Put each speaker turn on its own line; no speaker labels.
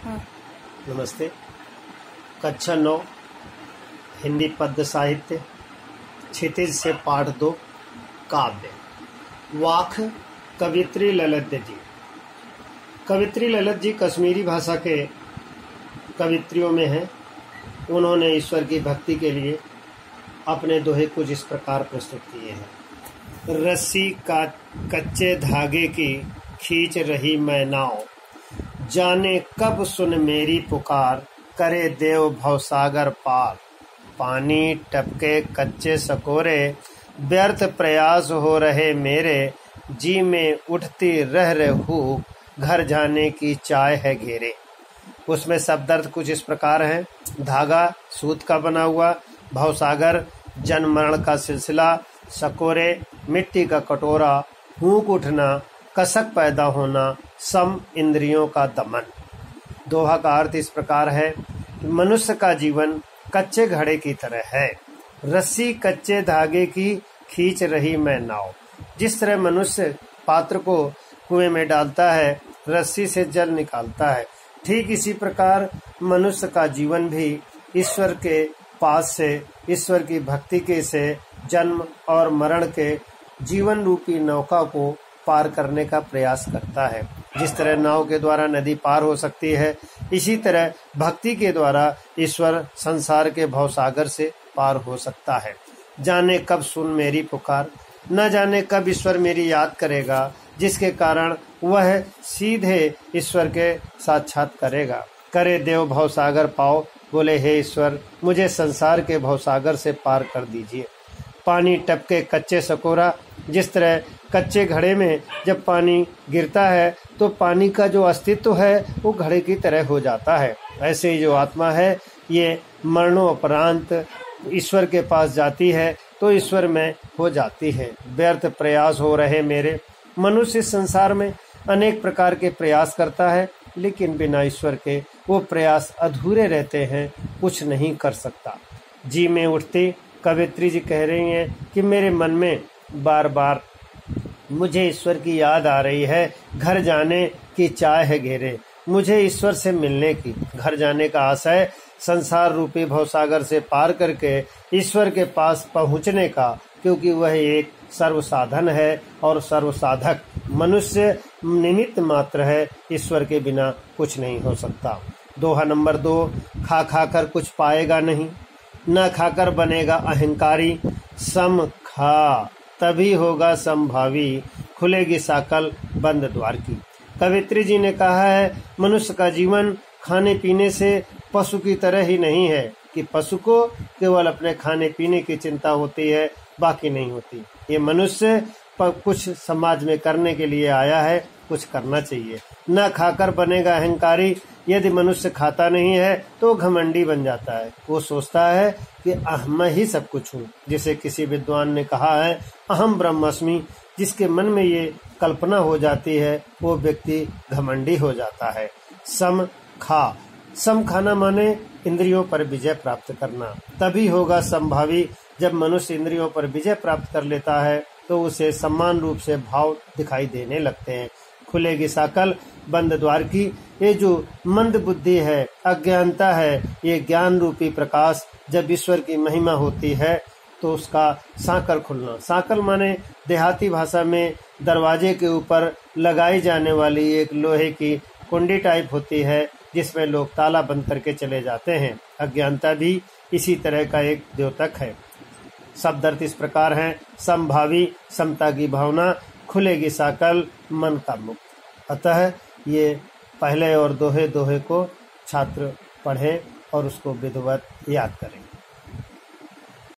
हाँ।
नमस्ते। कक्षा 9 हिंदी पद्य साहित्य क्षितिज से पाठ 2 काव्य। वाख कवित्री ललित जी। कवित्री ललित जी कश्मीरी भाषा के कवित्रियों में हैं। उन्होंने ईश्वर की भक्ति के लिए अपने दोहे कुछ इस प्रकार प्रस्तुत किए हैं। रस्सी का कच्चे धागे की खींच रही मैं नाव, जाने कब सुन मेरी पुकार, करे देव भवसागर पार। पानी टपके कच्चे सकोरे, व्यर्थ प्रयास हो रहे मेरे, जी में उठती रह रहू, घर जाने की चाय है घेरे। उसमें शब्दार्थ कुछ इस प्रकार है। धागा सूत का बना हुआ, भवसागर जन्म मरण का सिलसिला, सकोरे मिट्टी का कटोरा, फूंक उठना, कसक पैदा होना, सम इंद्रियों का दमन। दोहा का अर्थ इस प्रकार है कि मनुष्य का जीवन कच्चे घड़े की तरह है। रस्सी कच्चे धागे की खींच रही मैं नाव। जिस तरह मनुष्य पात्र को कुएं में डालता है, रस्सी से जल निकालता है, ठीक इसी प्रकार मनुष्य का जीवन भी ईश्वर के पास से, ईश्वर की भक्ति के से जन्म और मरण के जीवन रूपी नौका को पार करने का प्रयास करता है। जिस तरह नाव के द्वारा नदी पार हो सकती है, इसी तरह भक्ति के द्वारा ईश्वर संसार के भवसागर से पार हो सकता है। जाने कब सुन मेरी पुकार, न जाने कब ईश्वर मेरी याद करेगा, जिसके कारण वह सीधे ईश्वर के साक्षात करेगा। करे देव भवसागर पाओ, बोले हे ईश्वर मुझे संसार के भवसागर से पार कर दीजिए। पानी टपके कच्चे सकोरा। जिस तरह कच्चे घड़े में जब पानी गिरता है तो पानी का जो अस्तित्व है वो घड़े की तरह हो जाता है, ऐसे ही जो आत्मा है ये मरणोपरांत ईश्वर के पास जाती है तो ईश्वर में हो जाती है। व्यर्थ प्रयास हो रहे मेरे। मनुष्य संसार में अनेक प्रकार के प्रयास करता है, लेकिन बिना ईश्वर के वो प्रयास अधूरे रहते हैं, कुछ नहीं कर सकता। जी में उठती कवित्री जी कह रही हैं कि मेरे मन में बार बार मुझे ईश्वर की याद आ रही है, घर जाने की चाह है घेरे। मुझे ईश्वर से मिलने की, घर जाने का आशय संसार रूपी भवसागर से पार करके ईश्वर के पास पहुंचने का, क्योंकि वह एक सर्व साधन है और सर्व साधक मनुष्य निमित्त मात्र है। ईश्वर के बिना कुछ नहीं हो सकता। दोहा नंबर 2। खा खा कर कुछ पाएगा नहीं, न खाकर बनेगा अहंकारी। सम खा तभी होगा संभावी, खुलेगी साकल बंद द्वार की। कवित्री जी ने कहा है मनुष्य का जीवन खाने पीने से पशु की तरह ही नहीं है कि पशु को केवल अपने खाने पीने की चिंता होती है, बाकी नहीं होती। ये मनुष्य कुछ समाज में करने के लिए आया है, कुछ करना चाहिए। न खाकर बनेगा अहंकारी। यदि मनुष्य खाता नहीं है तो घमंडी बन जाता है। वो सोचता है कि मैं ही सब कुछ हूँ। जिसे किसी विद्वान ने कहा है अहम ब्रह्मास्मि। जिसके मन में ये कल्पना हो जाती है वो व्यक्ति घमंडी हो जाता है। सम खा। सम खाना माने इंद्रियों पर विजय प्राप्त करना। तभी होगा संभावी। जब मनुष्य इंद्रियों पर विजय प्राप्त कर लेता है तो उसे समान रूप से भाव दिखाई देने लगते हैं। खुलेगी साकल बंद द्वार की। ये जो मंद बुद्धि है, अज्ञानता है, ये ज्ञान रूपी प्रकाश जब ईश्वर की महिमा होती है तो उसका साकल खुलना। साकल माने देहाती भाषा में दरवाजे के ऊपर लगाई जाने वाली एक लोहे की कुंडी टाइप होती है, जिसमें लोग ताला बंद करके चले जाते हैं। अज्ञानता भी इसी तरह का एक द्योतक है। शब्द अर्थ इस प्रकार है। समभावी समता की भावना, खुलेगी साकल मन का मुक्त। अतः ये पहले और दोहे को छात्र पढ़ें और उसको विधिवत याद करें।